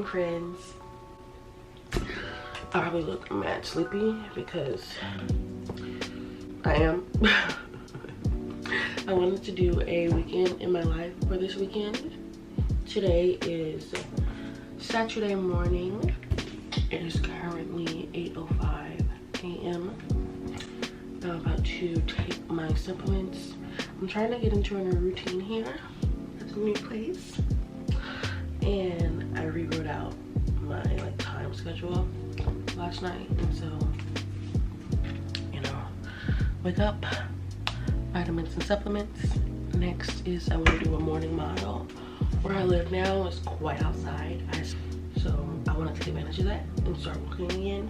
morning, friends. I probably look mad sleepy because I am. I wanted to do a weekend in my life for this weekend. Today is Saturday morning. It is currently 8:05 a.m. I'm about to take my supplements. I'm trying to get into a new routine here at the new place, and I rewrote out my time schedule last night, and so wake up, vitamins and supplements. Next is I want to do a morning mile. Where I live now is quite outside, so I want to take advantage of that and start walking again.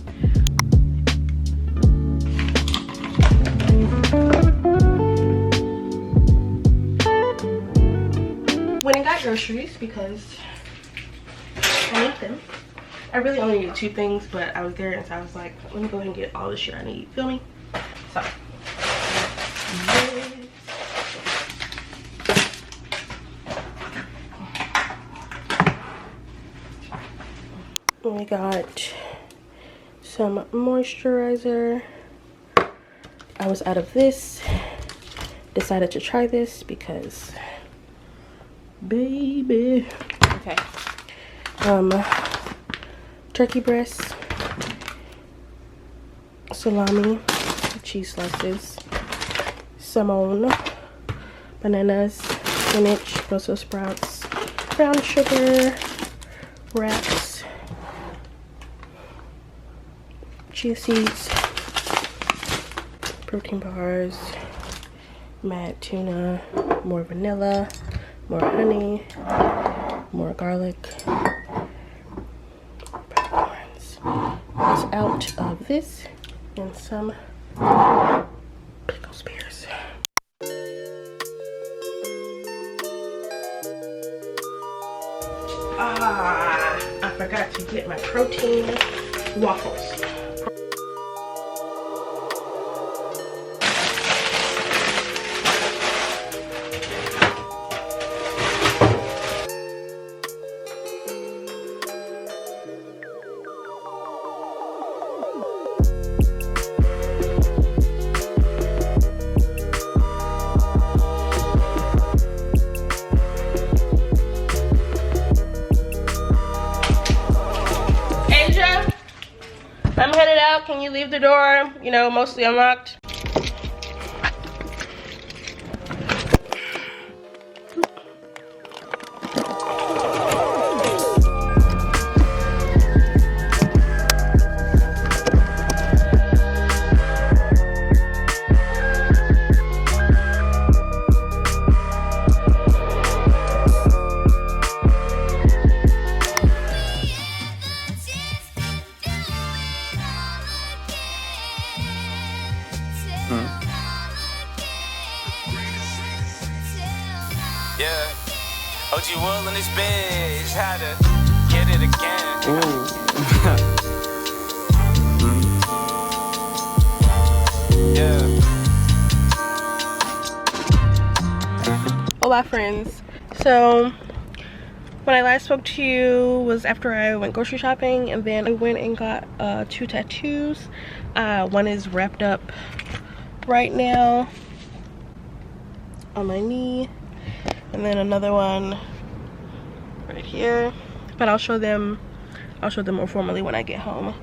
Went and got groceries because I need them. I really only needed 2 things, but I was there, and so I was like, let me go ahead and get all the shit I need. Feel me? So we got some moisturizer. I was out of this, decided to try this because baby. Okay. Turkey breast, salami, cheese slices, salmon, bananas, spinach, Brussels sprouts, brown sugar, wraps, chia seeds, protein bars, mad tuna, more vanilla, more honey, more garlic. Is out of this, and some pickle spears. I forgot to get my protein waffles. I'm headed out. Can you leave the door, mostly unlocked? Yeah, OG Will in this bitch, had to get it again. Yeah. Hola, friends. So when I last spoke to you was after I went grocery shopping, and then I went and got 2 tattoos. One is wrapped up right now on my knee, and then another one right here, but I'll show them more formally when I get home.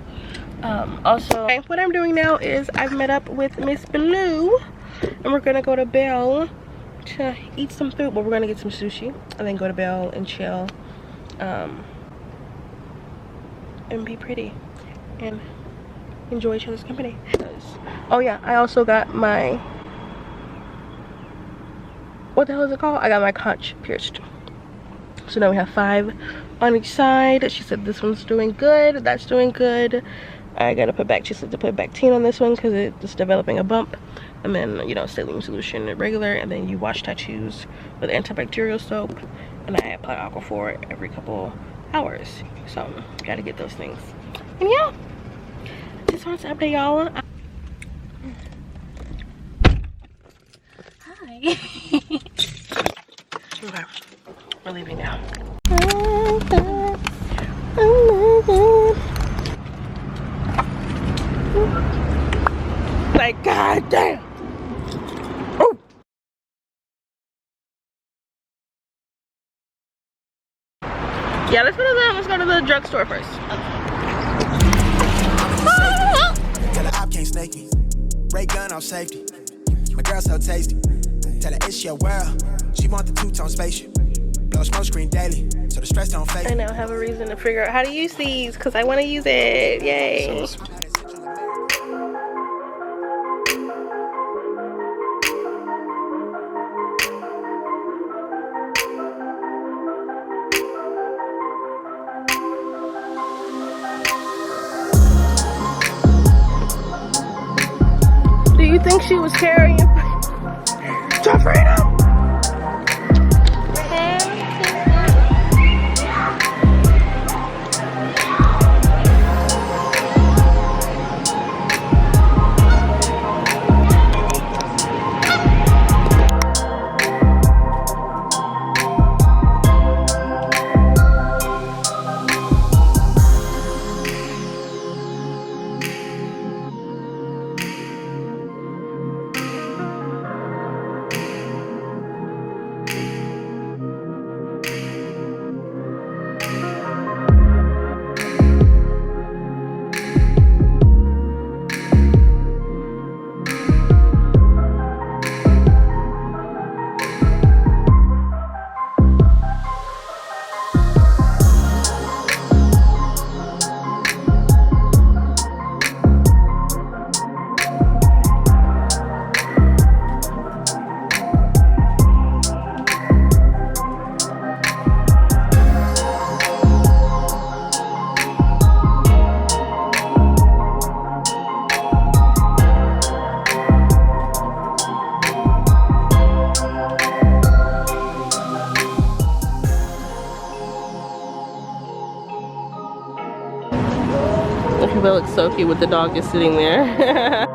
Also, okay, what I'm doing now is I've met up with Miss Blue, and we're gonna go to Belle to eat some food. But we're gonna get some sushi and then go to Belle and chill, and be pretty and enjoy each other's company. Oh yeah, I also got my, what the hell is it called? I got my conch pierced. So now we have 5 on each side. She said this one's doing good, that's doing good. I gotta put back, she said to put Bactine on this one because it's developing a bump. And then, saline solution regular, and then you wash tattoos with antibacterial soap. And I apply Aquaphor every couple hours. So, gotta get those things. And yeah, just wanted to update y'all. Hi. Okay, we're leaving now. God damn. Oh. Yeah, let's go to the drugstore first. Tell her I can't snake me. Ray gun on safety. My girl so tasty. Tell her it's your world. She want the two-tone spaceship. Blow smoke screen daily, so the stress don't fade. I now have a reason to figure out how to use these because I want to use it. Yay. Do you think she was carrying to freedom? It looks so cute with the dog just sitting there.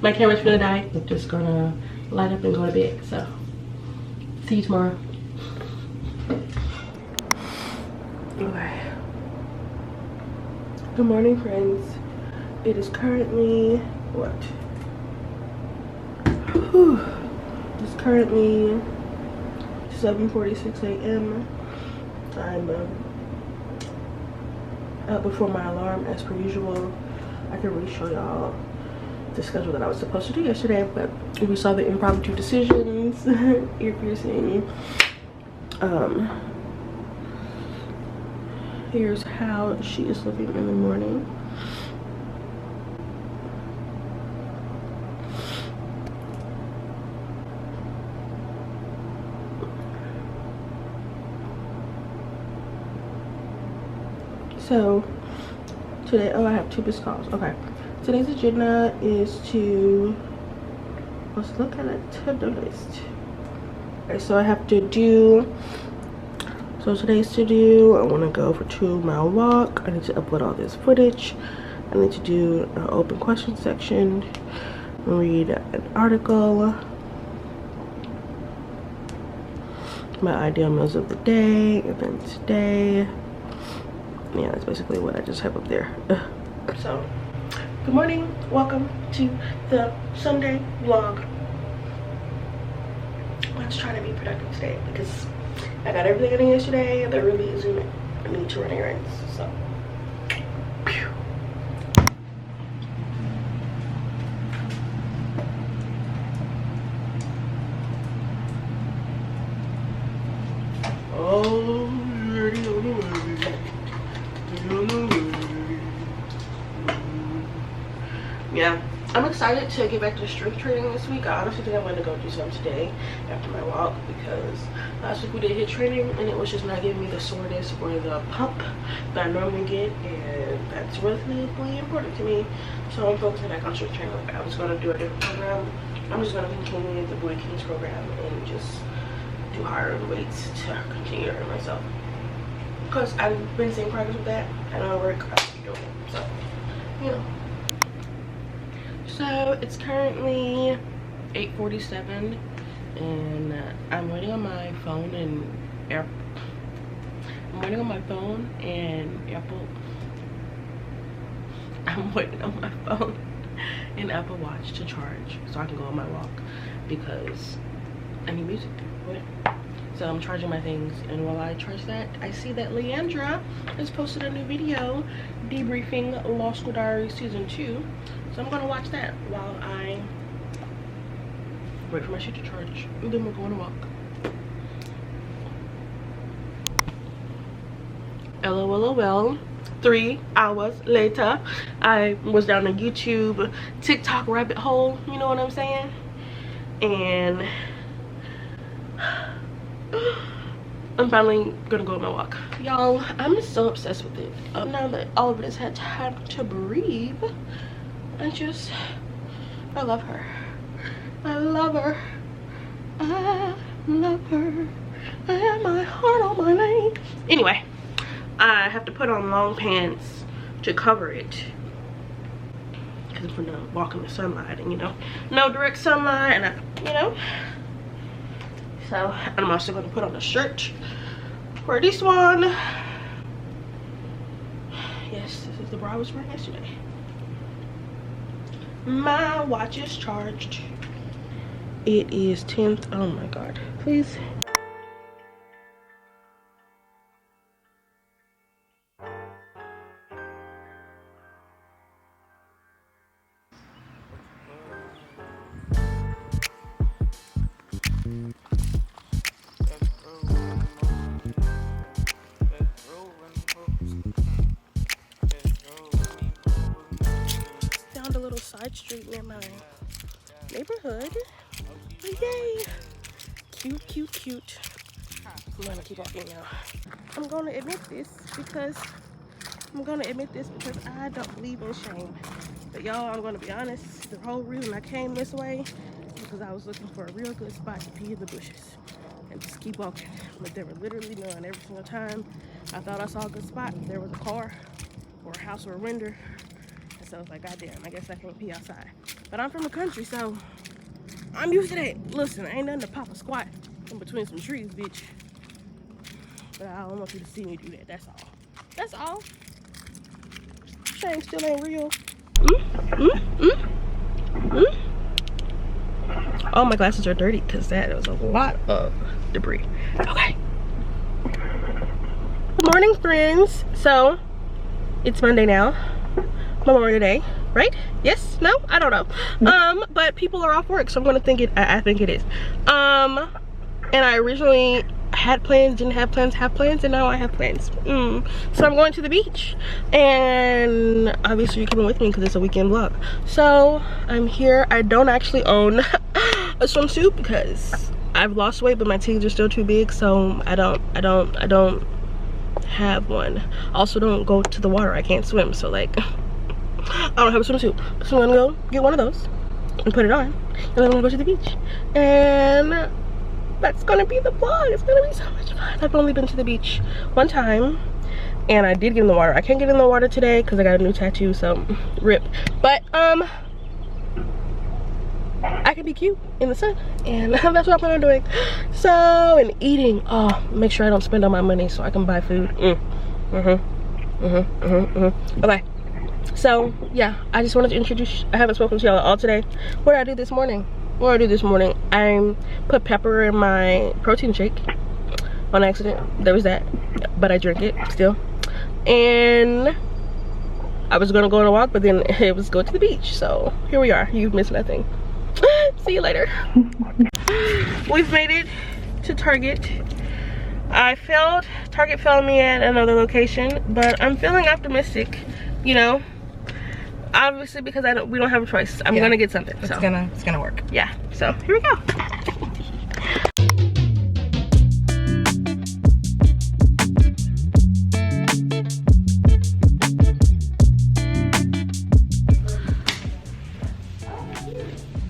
My camera's gonna die. I'm just gonna light up and go to bed. So, see you tomorrow. Okay. Good morning, friends. It is currently what? Whew. It's currently 7:46 a.m. I'm up before my alarm as per usual. I can really show y'all the schedule that I was supposed to do yesterday, but we saw the impromptu decisions, ear piercing. Here's how she is looking in the morning. So today, oh, I have 2 missed calls. Okay. Today's agenda is to, let's look at a to-do list. Okay, so I have to do, so today's to do, I want to go for 2-mile walk. I need to upload all this footage. I need to do an open question section. read an article, my ideal meals of the day, events today. Yeah, that's basically what I just have up there. So, good morning, welcome to the Sunday vlog. Let's try to be productive today because I got everything I did yesterday and there really isn't a need to run errands. So, pew. Oh, yeah, I'm excited to get back to strength training this week. I honestly think I'm going to go do some today after my walk because last week we did HIIT training and it was just not giving me the soreness or the pump that I normally get, and that's really important to me. So I'm focusing back on strength training. I was going to do a different program. I'm just going to continue the Boy Kings program and just do higher weights to continue to earn myself. Because I've been seeing progress with that. I know I work, I keep doing it. So, you know. So it's currently 8:47 and I'm waiting on my phone and I'm waiting on my phone and Apple Watch to charge so I can go on my walk because I need music. So I'm charging my things, and while I charge that, I see that Leandra has posted a new video debriefing Law School Diaries Season 2. So I'm gonna watch that while I wait for my shit to charge, and then we're going to walk. LOL. 3 hours later, I was down the YouTube, TikTok rabbit hole, you know what I'm saying? And I'm finally gonna go on my walk. Y'all, I'm so obsessed with it. Now that all of it has had time to breathe, I love her. I love her. I love her. And my heart on my name. Anyway, I have to put on long pants to cover it because I'm gonna walk in the sunlight, and you know, no direct sunlight, and you know. So I'm also going to put on a shirt for this one. Yes, this is the bra I was wearing yesterday. My watch is charged. It is 10th. Oh my god. Please. Found a little side street near my neighborhood. Yay! Cute. I'm gonna keep walking now. I'm gonna admit this because I don't believe in shame. But y'all, I'm gonna be honest, the whole reason I came this way is because I was looking for a real good spot to pee in the bushes and just keep walking. But there were literally none. Every single time I thought I saw a good spot, there was a car or a house or a render. And so I was like, God damn, I guess I can't pee outside. But I'm from the country, so I'm used to that. Listen, ain't nothing to pop a squat in between some trees, bitch. But I don't want you to see me do that. That's all. That's all. Shame still ain't real. All my glasses are dirty because that was a lot of debris. Okay. Good morning, friends. So it's Monday now. Memorial Day, right? Yes? No? I don't know. But people are off work, so I'm gonna think it. I think it is. And I originally had plans, didn't have plans, have plans, and now I have plans. So I'm going to the beach, and obviously you're coming with me because it's a weekend vlog. So I'm here. I don't actually own a swimsuit because I've lost weight, but my titties are still too big, so I don't have one. Also, don't go to the water. I can't swim, so like I don't have a swimsuit. So I'm gonna go get one of those and put it on, and then I'm gonna go to the beach, and that's gonna be the vlog. It's gonna be so much fun. I've only been to the beach one time, and I did get in the water. I can't get in the water today because I got a new tattoo, so rip. But I can be cute in the sun, and that's what I plan on doing. So, and eating. Oh, make sure I don't spend all my money so I can buy food. Okay. So yeah, I just wanted to introduce. I haven't spoken to y'all all today. What did I do this morning? I put pepper in my protein shake on accident. There was that, but I drank it still. And I was gonna go on a walk, but then it was go to the beach. So here we are. You missed nothing. See you later. We've made it to Target. I failed. Target failed me at another location, but I'm feeling optimistic. You know, obviously because we don't have a choice. I'm gonna get something. It's gonna work. Yeah. So here we go.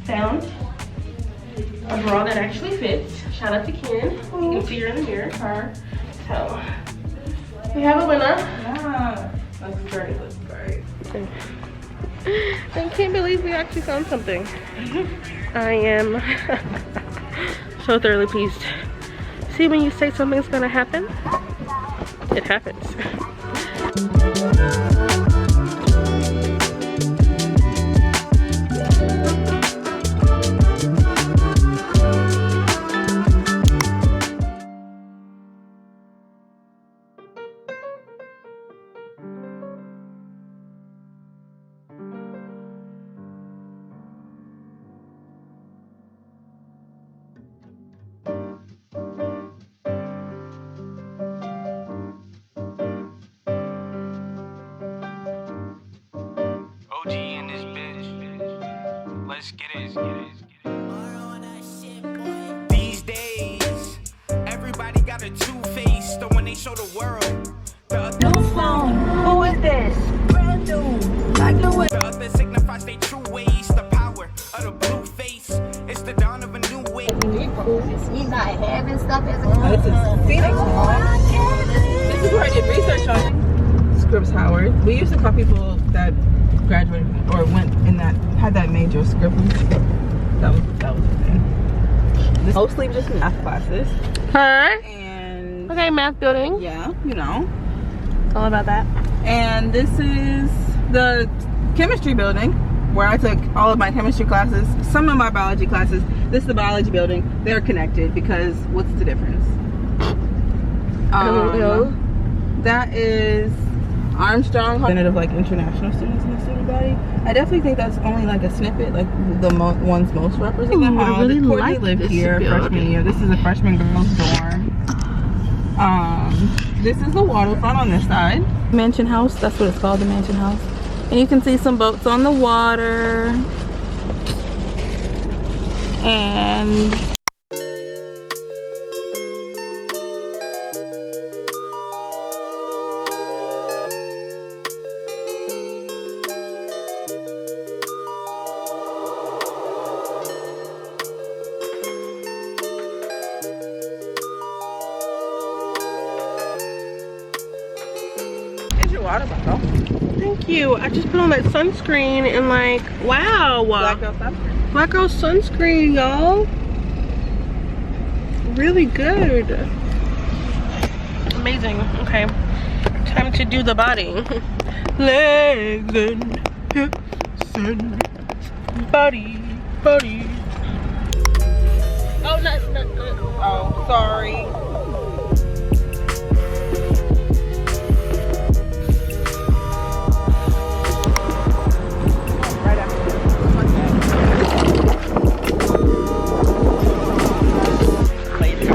Found a bra that actually fits. Shout out to Quin. You can see her in the mirror. So we have a winner. Yeah. Looks great. Looks great. I can't believe we actually found something. I am so thoroughly pleased. See, when you say something's gonna happen, it happens. OG in this bitch. Let's get it. These days, everybody got a two-face. So when they show the world, New phone. Who is this? Brand new. Like the way. the other signifies they true ways. The power of the blue face. It's the dawn of a new way. He's not having stuff as a This is Phoenix Mall. This is where I did research on Scripps Howard. We used to call people that graduated or went in that had that major Scrippers. That was the thing. This mostly just math classes. Huh? And Okay, math building. yeah, you know. It's all about that. And this is the chemistry building where I took all of my chemistry classes, some of my biology classes. This is the biology building. They're connected because what's the difference? That is Armstrong, representative like international students in the student body. I definitely think that's only like a snippet, like the ones most represented. Ooh, I really Courtney like lived this here building. freshman year. This is a freshman girls dorm. This is the waterfront on this side. Mansion house, that's what it's called, the mansion house. And you can see some boats on the water. And here's your water bottle. Thank you. I just put on that sunscreen and like, wow. Black girl sunscreen. Black girl sunscreen, y'all. Really good. Amazing. Okay. Time to do the body. Legs and hips and body. Oh, not. Oh, sorry. Right after this. What's that? Later.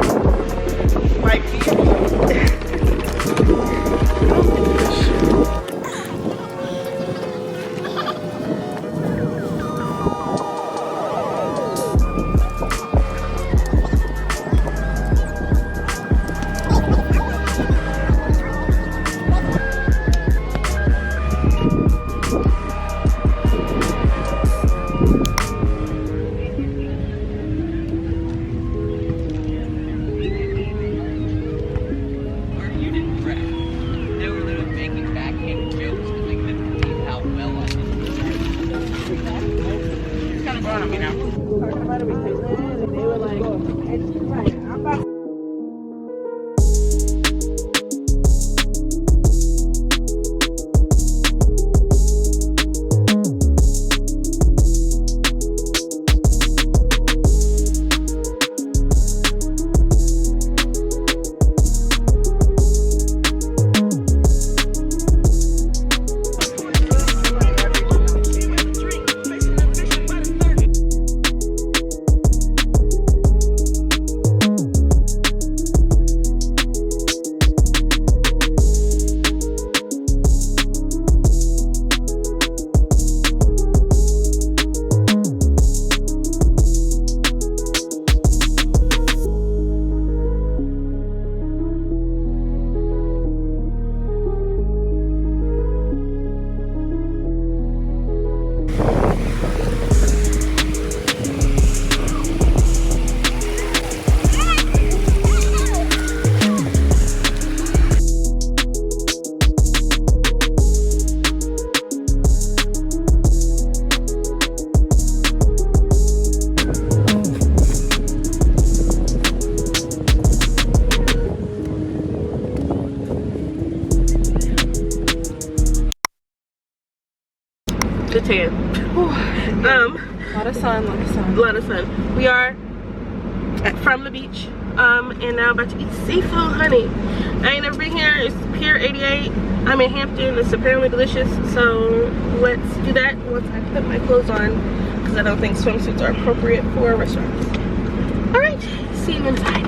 Might be. them, you know. Talking about it with Caitlin, and they were like, I'm about to 10. A lot of sun, a lot of sun. A lot of sun. We are from the beach, and now about to eat seafood, honey. I ain't never been here. It's Pier 88. I'm in Hampton. It's apparently delicious. So let's do that once I put my clothes on, because I don't think swimsuits are appropriate for restaurants. All right, see you inside.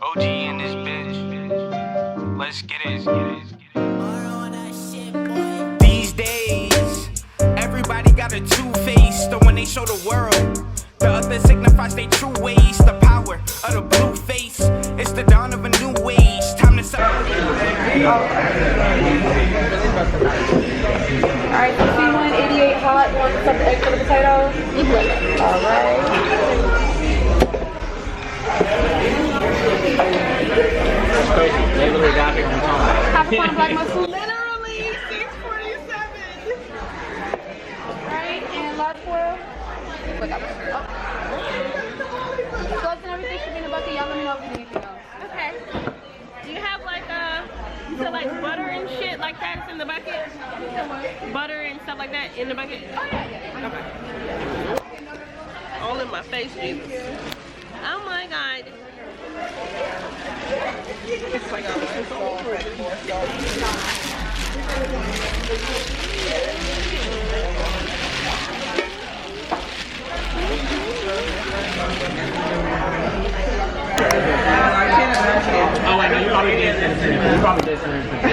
OG in this bitch. Let's get it. These days, everybody got a two-face. The one they show the world, the other signifies their true ways. The power of the blue face. It's the dawn of a new age. Time to celebrate. Alright, so C188 hot, you want something extra with potatoes? Alright. That's crazy. They literally got here on time. Half a pound of black mussel. Literally 6:47. Alright, and large foil. Gloves and everything should be in the bucket. Y'all let me know if you need anything else. Okay. Do you have like you said like butter and shit like that in the bucket? Butter and stuff like that in the bucket? Oh yeah. Okay. All in my face, Jesus. Oh my God. It's like Oh wait, no, you probably did send it to me. You probably did send it to me.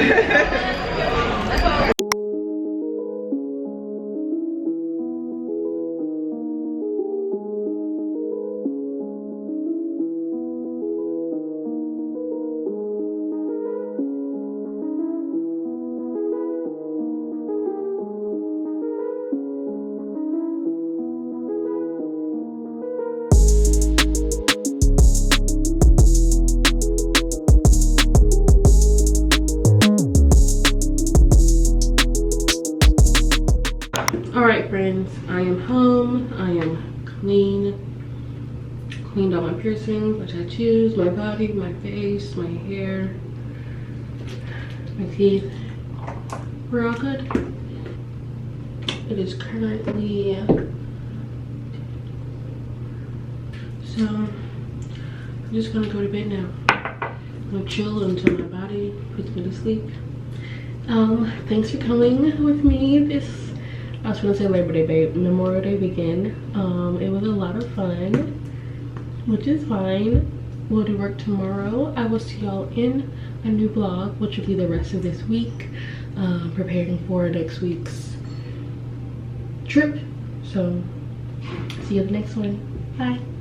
Alright friends, I am home. I am cleaned all my piercings, my tattoos, my body, my face, my hair, my teeth. We're all good. It is currently so I'm just gonna go to bed now. I'm gonna chill until my body puts me to sleep. Thanks for coming with me this, I was gonna say Labor Day, babe, Memorial Day weekend. It was a lot of fun, which is fine. We'll do work tomorrow. I will see y'all in a new vlog, which will be the rest of this week, preparing for next week's trip. So see you in the next one. Bye.